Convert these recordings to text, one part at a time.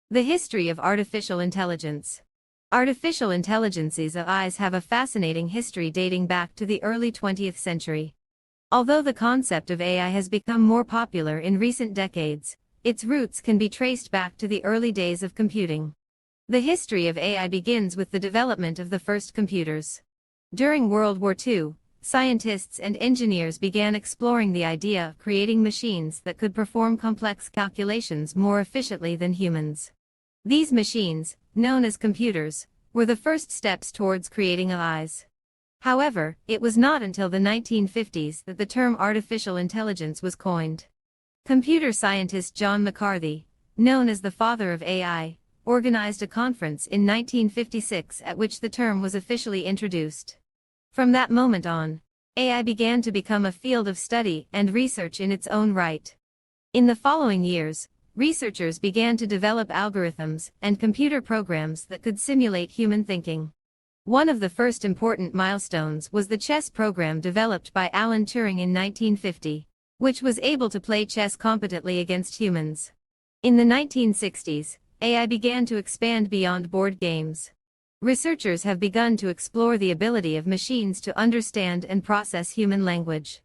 The history of artificial intelligence. Artificial intelligence's AIs have a fascinating history dating back to the early 20th century. Although the concept of AI has become more popular in recent decades, its roots can be traced back to the early days of computing. The history of AI begins with the development of the first computers. During World War II, scientists and engineers began exploring the idea of creating machines that could perform complex calculations more efficiently than humans. These machines, known as computers, were the first steps towards creating AIs. However, it was not until the 1950s that the term artificial intelligence was coined. Computer scientist John McCarthy, known as the father of AI, organized a conference in 1956 at which the term was officially introduced. From that moment on, AI began to become a field of study and research in its own right. In the following years, researchers began to develop algorithms and computer programs that could simulate human thinking. One of the first important milestones was the chess program developed by Alan Turing in 1950, which was able to play chess competently against humans. In the 1960s, AI began to expand beyond board games. Researchers have begun to explore the ability of machines to understand and process human language.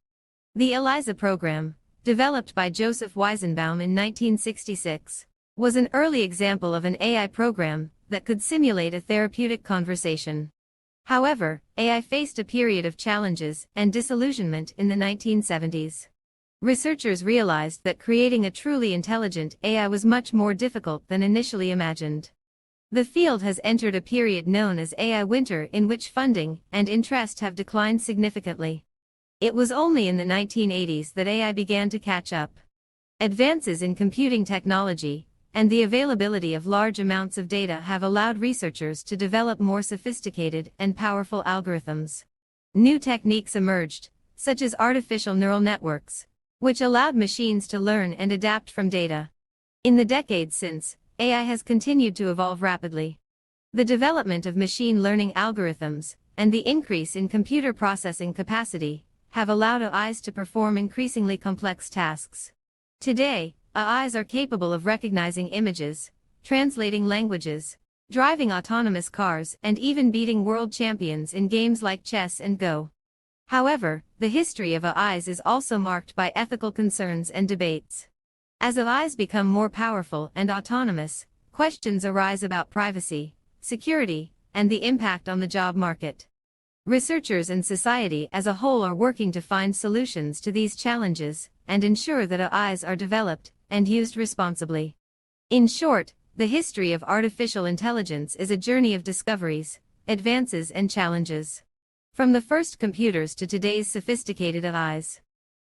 The ELIZA program, developed by Joseph Weizenbaum in 1966, was an early example of an AI program that could simulate a therapeutic conversation. However, AI faced a period of challenges and disillusionment in the 1970s. Researchers realized that creating a truly intelligent AI was much more difficult than initially imagined. The field has entered a period known as AI winter in which funding and interest have declined significantly. It was only in the 1980s that AI began to catch up. Advances in computing technology and the availability of large amounts of data have allowed researchers to develop more sophisticated and powerful algorithms. New techniques emerged, such as artificial neural networks, which allowed machines to learn and adapt from data. In the decades since, AI has continued to evolve rapidly. The development of machine learning algorithms and the increase in computer processing capacity have allowed AIs to perform increasingly complex tasks. Today, AIs are capable of recognizing images, translating languages, driving autonomous cars, and even beating world champions in games like chess and Go. However, the history of AIs is also marked by ethical concerns and debates. As AIs become more powerful and autonomous, questions arise about privacy, security, and the impact on the job market. Researchers and society as a whole are working to find solutions to these challenges and ensure that AIs are developed and used responsibly. In short, the history of artificial intelligence is a journey of discoveries, advances, and challenges. From the first computers to today's sophisticated AIs.